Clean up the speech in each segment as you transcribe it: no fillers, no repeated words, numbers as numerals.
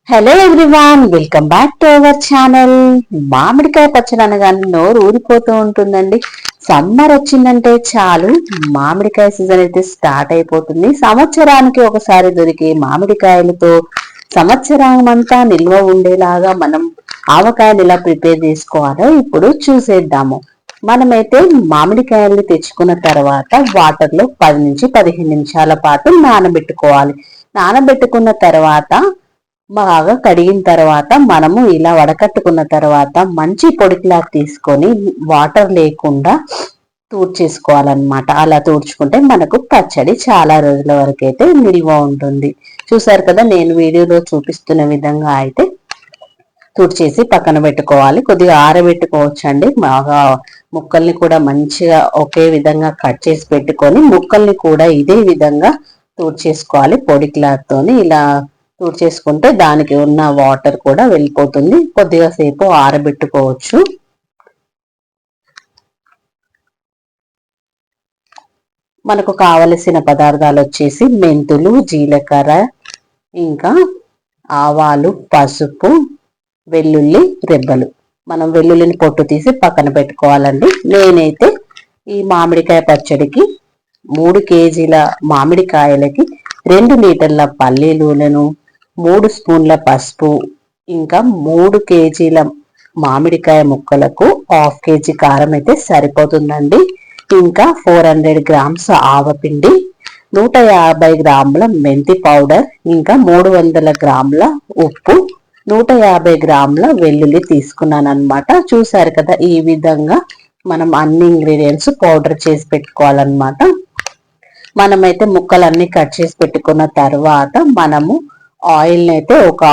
Hello everyone, welcome back to our channel. మామిడికాయ పచ్చడి అనగానే నోరు ఊరిపోతూ ఉంటుందండి. సమ్మర్ వచ్చిందంటే చాలు మామిడికాయ సీజన్ అయితే స్టార్ట్ అయిపోతుంది. సంవత్సరానికి ఒకసారి దొరికే మామిడికాయలతో సంవత్సరం అంతా నిల్వ ఉండేలాగా మనం ఆవకాయలు ఎలా ప్రిపేర్ చేసుకోవాలో ఇప్పుడు చూసేద్దాము. మనమైతే మామిడికాయల్ని తెచ్చుకున్న తర్వాత వాటర్ లో 10 నుంచి 15 నిమిషాల పాటు నానబెట్టుకోవాలి. నానబెట్టుకున్న తర్వాత బాగా కడిగిన తర్వాత మనము ఇలా వడకట్టుకున్న తర్వాత మంచి పొడి క్లాత్ తీసుకొని వాటర్ లేకుండా తూడ్చేసుకోవాలన్నమాట. అలా తూడ్చుకుంటే మనకు పచ్చడి చాలా రోజుల వరకు అయితే నిల్వ ఉంటుంది. చూసారు కదా, నేను వీడియోలో చూపిస్తున్న విధంగా అయితే తుడిచేసి పక్కన పెట్టుకోవాలి. కొద్దిగా ఆరబెట్టుకోవచ్చండి. బాగా ముక్కల్ని కూడా మంచిగా ఒకే విధంగా కట్ చేసి పెట్టుకొని ముక్కల్ని కూడా ఇదే విధంగా తూడ్చేసుకోవాలి. పొడి క్లాత్ తోని ఇలా చేసుకుంటే దానికి ఉన్న వాటర్ కూడా వెళ్ళిపోతుంది. కొద్దిగా సేపు ఆరబెట్టుకోవచ్చు. మనకు కావలసిన పదార్థాలు వచ్చేసి మెంతులు, జీలకర్ర, ఇంకా ఆవాలు, పసుపు, వెల్లుల్లి రెబ్బలు. మనం వెల్లుల్లిని పొట్టు తీసి పక్కన పెట్టుకోవాలండి. నేనైతే ఈ మామిడికాయ పచ్చడికి 3 కేజీల మామిడికాయలకి 2 లీటర్ల పల్లి నూనెను, 3 స్పూన్ల పసుపు, ఇంకా 3 కేజీల మామిడికాయ ముక్కలకు 1/2 కేజీ కారం అయితే సరిపోతుందండి. ఇంకా 400 గ్రామ్స్ ఆవపిండి, 150 గ్రాముల మెంతి పౌడర్, ఇంకా 300 గ్రాముల ఉప్పు, 150 గ్రాముల వెల్లుల్లి తీసుకున్నాను అనమాట. చూసారు కదా, ఈ విధంగా మనం అన్ని ఇంగ్రీడియంట్స్ పౌడర్ చేసి పెట్టుకోవాలన్నమాట. మనమైతే ముక్కలన్నీ కట్ చేసి పెట్టుకున్న తర్వాత మనము ఆయిల్ అయితే ఒక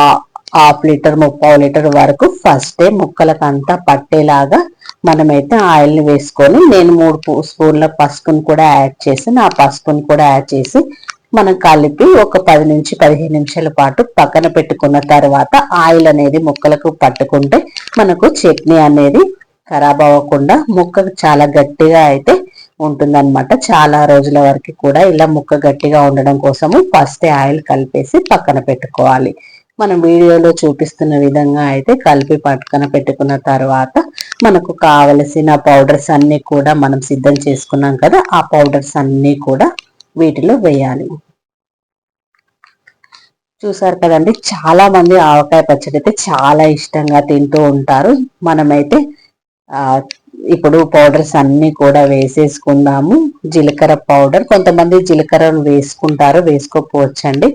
1/2 లీటర్ 3/4 లీటర్ వరకు ఫస్ట్ ముక్కలకంతా పట్టేలాగా మనమైతే ఆయిల్ ని వేసుకొని, నేను 3 స్పూన్ల పసుపును కూడా యాడ్ చేసి మనం కలిపి ఒక 10 నుంచి 15 నిమిషాల పాటు పక్కన పెట్టుకున్న తర్వాత ఆయిల్ అనేది ముక్కలకు పట్టుకుంటే మనకు చట్నీ అనేది ఖరాబ్ అవ్వకుండా ముక్క చాలా గట్టిగా అయితే ఉంటుందన్నమాట. చాలా రోజుల వరకు కూడా ఇలా ముక్క గట్టిగా ఉండడం కోసము ఫస్ట్ ఆయిల్ కలిపేసి పక్కన పెట్టుకోవాలి. మనం వీడియోలో చూపిస్తున్న విధంగా అయితే కలిపి పక్కన పెట్టుకున్న తర్వాత మనకు కావలసిన పౌడర్స్ అన్ని కూడా మనం సిద్ధం చేసుకున్నాం కదా, ఆ పౌడర్స్ అన్ని కూడా వీటిలో వేయాలి. చూసారు కదండి, చాలా మంది ఆవకాయ పచ్చడి అయితే చాలా ఇష్టంగా తింటూ ఉంటారు. మనమైతే ఇప్పుడు పౌడర్స్ అన్ని కూడా వేసేసుకుందాము. జీలకర్ర పౌడర్, కొంతమంది జీలకర్రను వేసుకుంటారు, వేసుకోకపోవచ్చండి.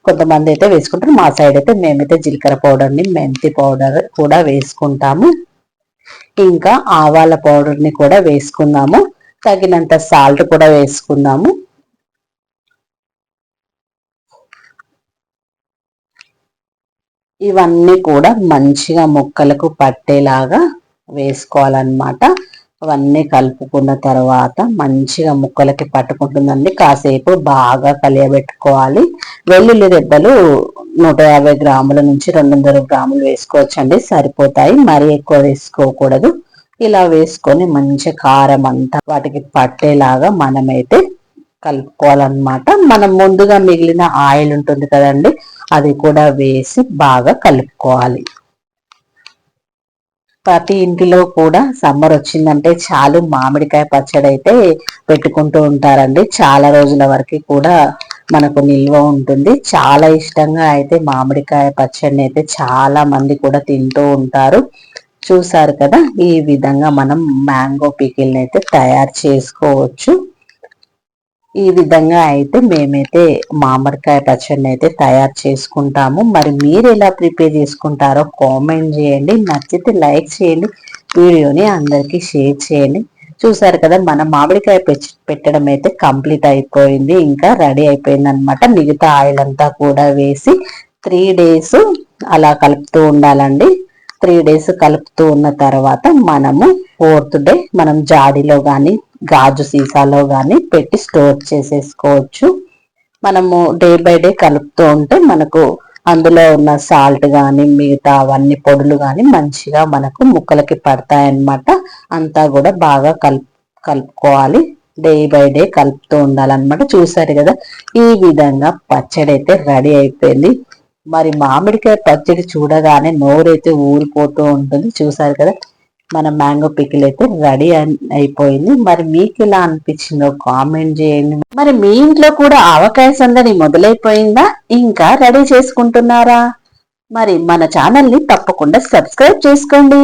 కొంతమంది అయితే వేసుకుంటారు. మా సైడ్ అయితే మేమైతే జీలకర్ర పౌడర్ ని, మెంతి పౌడర్ కూడా వేసుకుంటాము. ఇంకా ఆవాల పౌడర్ ని కూడా వేసుకుందాము. తగినంత సాల్ట్ కూడా వేసుకుందాము. ఇవన్నీ కూడా మంచిగా ముక్కలకు పట్టేలాగా వేసుకోవాలన్నమాట. అవన్నీ కలుపుకున్న తర్వాత మంచిగా ముక్కలకి పట్టుకుంటుందండి. కాసేపు బాగా కలియబెట్టుకోవాలి. వెల్లుల్లి రెబ్బలు 150 గ్రాముల నుంచి 200 గ్రాములు వేసుకోవచ్చండి, సరిపోతాయి. మరీ ఎక్కువ వేసుకోకూడదు. ఇలా వేసుకొని మంచి కారం అంతా వాటికి పట్టేలాగా మనమైతే కలుపుకోవాలన్నమాట. మనం ముందుగా మిగిలిన ఆయిల్ ఉంటుంది కదండి, అది కూడా వేసి బాగా కలుపుకోవాలి. ప్రతి ఇంటిలో కూడా సమ్మర్ వచ్చిందంటే చాలు మామిడికాయ పచ్చడి అయితే పెట్టుకుంటూ ఉంటారండి. చాలా రోజుల వరకు కూడా మనకు నిల్వ ఉంటుంది. చాలా ఇష్టంగా అయితే మామిడికాయ పచ్చడిని అయితే చాలా మంది కూడా తింటూ ఉంటారు. చూసారు కదా, ఈ విధంగా మనం మ్యాంగో పికిల్ని అయితే తయారు చేసుకోవచ్చు. ఈ విధంగా అయితే మేమైతే మామిడికాయ పచ్చడిని అయితే తయారు చేసుకుంటాము. మరి మీరు ఎలా ప్రిపేర్ చేసుకుంటారో కామెంట్ చేయండి. నచ్చితే లైక్ చేయండి, వీడియోని అందరికీ షేర్ చేయండి. చూసారు కదా, మన మామిడికాయ పెట్టడం అయితే కంప్లీట్ అయిపోయింది, ఇంకా రెడీ అయిపోయింది అనమాట. మిగతా ఆయిల్ అంతా కూడా వేసి 3 days అలా కలుపుతూ ఉండాలండి. 3 days కలుపుతూ ఉన్న తర్వాత మనము 4th డే మనం జాడీలో కానీ గాజు సీసాలో కానీ పెట్టి స్టోర్ చేసేసుకోవచ్చు. మనము డే బై డే కలుపుతూ ఉంటే మనకు అందులో ఉన్న సాల్ట్ కానీ మిగతా అవన్నీ పొడులు కానీ మంచిగా మనకు ముక్కలకి పడతాయన్నమాట. అంతా కూడా బాగా కలుపుకోవాలి. డే బై డే కలుపుతూ ఉండాలన్నమాట. చూసారు కదా, ఈ విధంగా పచ్చడి అయితే రెడీ అయిపోయింది. మరి మామిడికాయ పచ్చడి చూడగానే నోరైతే ఊరిపోతూ ఉంటుంది. చూసారు కదా, మన మ్యాంగో పికిల్ అయితే రెడీ అయిపోయింది. మరి మీకు ఎలా అనిపించిందో కామెంట్ చేయండి. మరి మీ ఇంట్లో కూడా ఆవకాయ సందడి మొదలైపోయిందా, ఇంకా రెడీ చేసుకుంటున్నారా? మరి మన ఛానల్ ని తప్పకుండా సబ్స్క్రైబ్ చేసుకోండి.